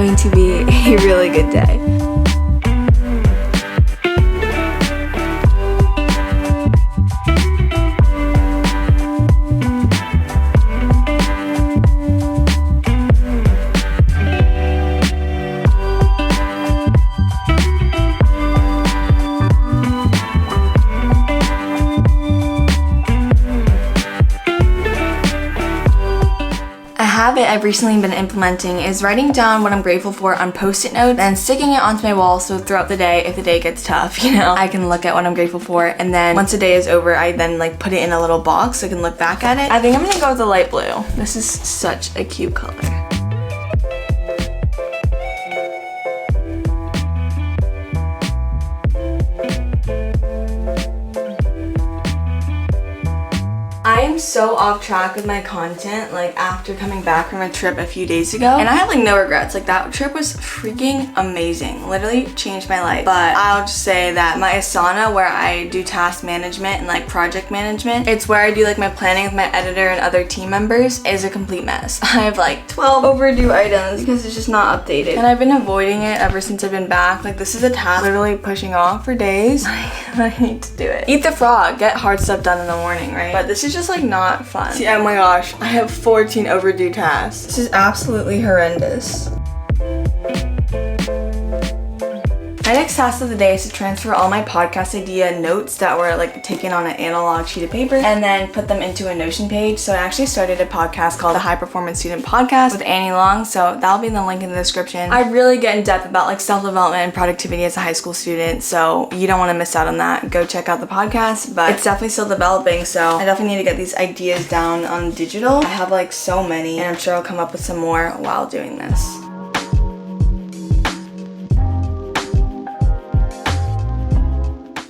going to be a really good day. Habit I've recently been implementing is writing down what I'm grateful for on post-it notes and sticking it onto my wall, so throughout the day, if the day gets tough, I can look at what I'm grateful for, and then once the day is over, I then put it in a little box so I can look back at it. I think I'm gonna go with the light blue. This is such a cute color. I am so off track with my content, after coming back from a trip a few days ago, and I have no regrets. That trip was freaking amazing, literally changed my life. But I'll just say that my Asana, where I do task management and project management, it's where I do my planning with my editor and other team members, is a complete mess. I have 12 overdue items because it's just not updated, and I've been avoiding it ever since I've been back. This is a task literally pushing off for days. I need to do it. Eat the frog, get hard stuff done in the morning, right? But this is just not fun. See, oh my gosh, I have 14 overdue tasks. This is absolutely horrendous. My next task of the day is to transfer all my podcast idea notes that were taken on an analog sheet of paper and then put them into a Notion page. So I actually started a podcast called the High Performance Student Podcast with Annie Long, so that'll be in the link in the description. I really get in depth about self-development and productivity as a high school student, so you don't want to miss out on that. Go check out the podcast, but it's definitely still developing, so I definitely need to get these ideas down on digital. I have so many, and I'm sure I'll come up with some more while doing this.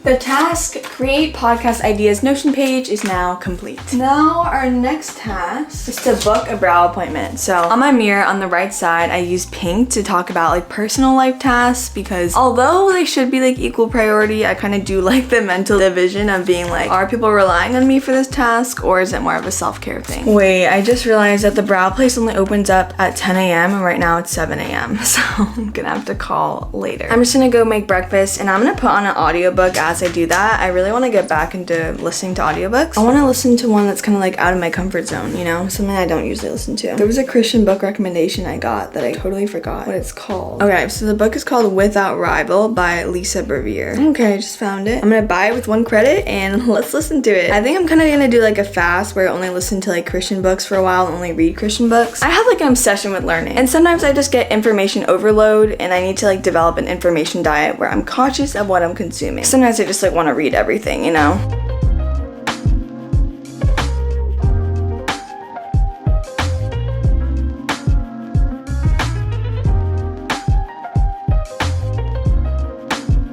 The task, create podcast ideas Notion page, is now complete. Now our next task is to book a brow appointment. So on my mirror on the right side, I use pink to talk about personal life tasks, because although they should be equal priority, I kind of do the mental division of being are people relying on me for this task, or is it more of a self-care thing? Wait, I just realized that the brow place only opens up at 10 a.m. and right now it's 7 a.m. So I'm gonna have to call later. I'm just gonna go make breakfast, and I'm gonna put on an audiobook as I do that. I really want to get back into listening to audiobooks. I want to listen to one that's kind of out of my comfort zone, something I don't usually listen to. There was a Christian book recommendation I got that I totally forgot what it's called. Okay, so the book is called Without Rival by Lisa Brevier. Okay, I just found it. I'm gonna buy it with 1 credit and let's listen to it. I think I'm kind of gonna do a fast where I only listen to Christian books for a while and only read Christian books. I have an obsession with learning, and sometimes I just get information overload, and I need to develop an information diet where I'm conscious of what I'm consuming. Sometimes I just want to read everything,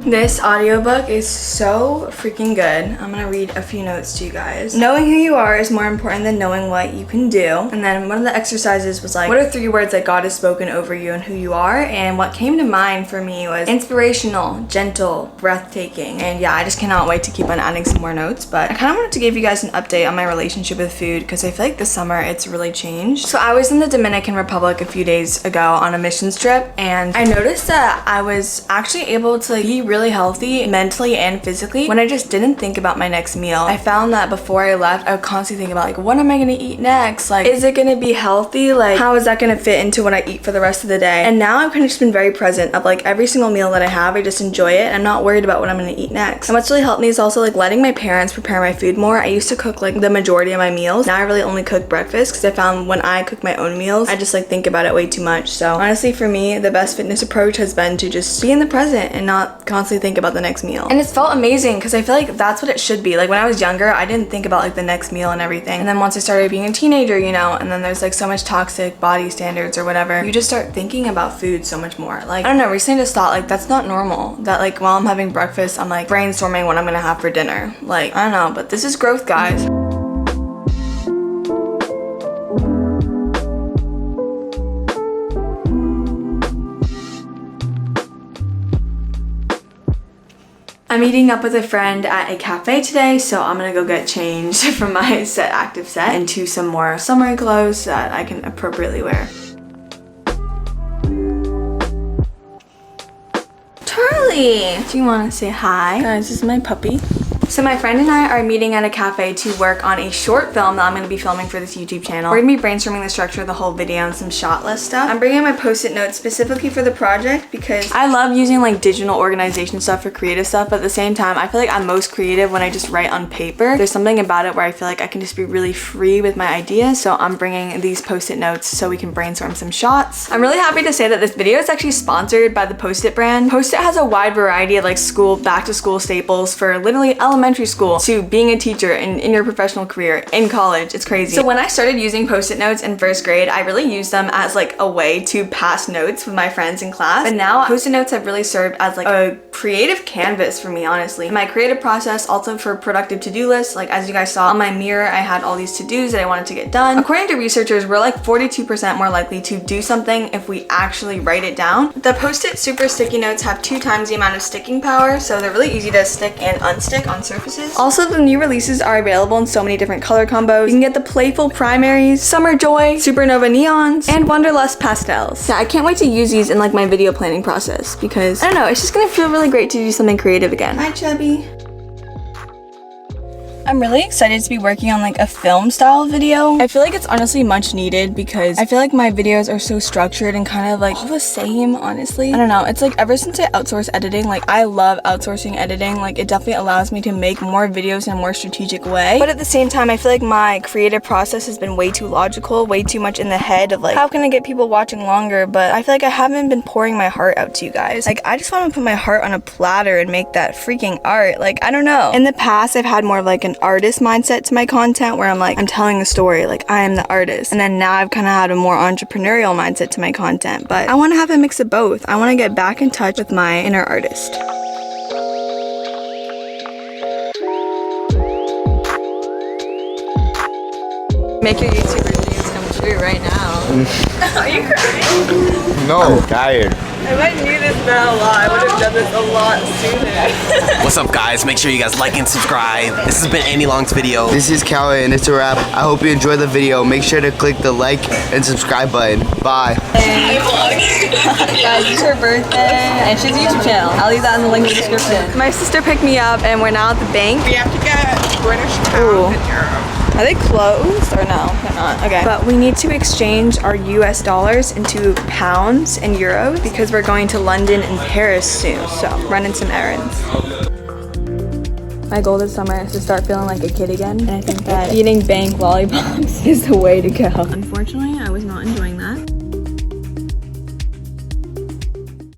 This audiobook is so freaking good. I'm gonna read a few notes to you guys. Knowing who you are is more important than knowing what you can do. And then one of the exercises was what are 3 words that God has spoken over you and who you are? And what came to mind for me was inspirational, gentle, breathtaking. And yeah, I just cannot wait to keep on adding some more notes. But I kind of wanted to give you guys an update on my relationship with food, because I feel this summer it's really changed. So I was in the Dominican Republic a few days ago on a missions trip, and I noticed that I was actually able to be really healthy mentally and physically when I just didn't think about my next meal. I found that before I left, I would constantly think about what am I gonna eat next? Is it gonna be healthy? How is that gonna fit into what I eat for the rest of the day? And now I've kind of just been very present of every single meal that I have, I just enjoy it. I'm not worried about what I'm gonna eat next. And what's really helped me is also letting my parents prepare my food more. I used to cook the majority of my meals. Now I really only cook breakfast, because I found when I cook my own meals, I just think about it way too much. So honestly, for me, the best fitness approach has been to just be in the present and not constantly think about the next meal. And it's felt amazing, because I feel that's what it should be. When I was younger, I didn't think about the next meal and everything. And then once I started being a teenager, and then there's so much toxic body standards or whatever, you just start thinking about food so much more. I don't know, recently I just thought that's not normal that while I'm having breakfast, I'm brainstorming what I'm gonna have for dinner. I don't know, but this is growth, guys. I'm meeting up with a friend at a cafe today, so I'm gonna go get changed from my active set into some more summery clothes that I can appropriately wear. Lily. Do you want to say hi? Guys, this is my puppy. So my friend and I are meeting at a cafe to work on a short film that I'm going to be filming for this YouTube channel. We're going to be brainstorming the structure of the whole video and some shot list stuff. I'm bringing my post-it notes specifically for the project because I love using like digital organization stuff for creative stuff, but at the same time, I feel like I'm most creative when I just write on paper. There's something about it where I feel like I can just be really free with my ideas, so I'm bringing these post-it notes so we can brainstorm some shots. I'm really happy to say that this video is actually sponsored by the Post-it brand. Post-it has a wide variety of like back to school staples for literally elementary school to being a teacher in your professional career in college. It's crazy. So when I started using Post-it notes in first grade, I really used them as like a way to pass notes with my friends in class. But now Post-it notes have really served as like a creative canvas for me, honestly. In my creative process, also for productive to-do lists. Like as you guys saw on my mirror, I had all these to-dos that I wanted to get done. According to researchers, we're like 42% more likely to do something if we actually write it down. The Post-it super sticky notes have 2 times the amount of sticking power, so they're really easy to stick and unstick on surfaces. Also, the new releases are available in so many different color combos. You can get the Playful Primaries, Summer Joy, Supernova Neons, and Wanderlust Pastels. Yeah, I can't wait to use these in like my video planning process because, I don't know, it's just gonna feel really great to do something creative again. Hi, Chubby. I'm really excited to be working on like a film style video. I feel like it's honestly much needed because I feel like my videos are so structured and kind of like all the same, honestly. I don't know, it's like ever since I outsourced editing, like I love outsourcing editing. Like it definitely allows me to make more videos in a more strategic way. But at the same time, I feel like my creative process has been way too logical, way too much in the head of like, how can I get people watching longer? But I feel like I haven't been pouring my heart out to you guys. Like I just want to put my heart on a platter and make that freaking art. Like, I don't know. In the past, I've had more of like an artist mindset to my content where I'm telling the story, like I am the artist. And then now I've kind of had a more entrepreneurial mindset to my content, but I want to have a mix of both. I want to get back in touch with my inner artist. Make your YouTuber dreams come true right now. Are you crying? No, I'm tired. If I knew this meant a lot, I would have done this a lot sooner. What's up, guys? Make sure you guys like and subscribe. This has been Andy Long's video. This is Callie and it's a wrap. I hope you enjoyed the video. Make sure to click the like and subscribe button. Bye. Hey. Guys, it's her birthday and she has a YouTube channel. I'll leave that in the link in the description. My sister picked me up and we're now at the bank. We have to get British pounds and euros. Are they closed or no? They're not. Okay. But we need to exchange our US dollars into pounds and euros because we're going to London and Paris soon. So running some errands. My goal this summer is to start feeling like a kid again. And I think that eating bank lollipops is the way to go. Unfortunately, I was not enjoying that.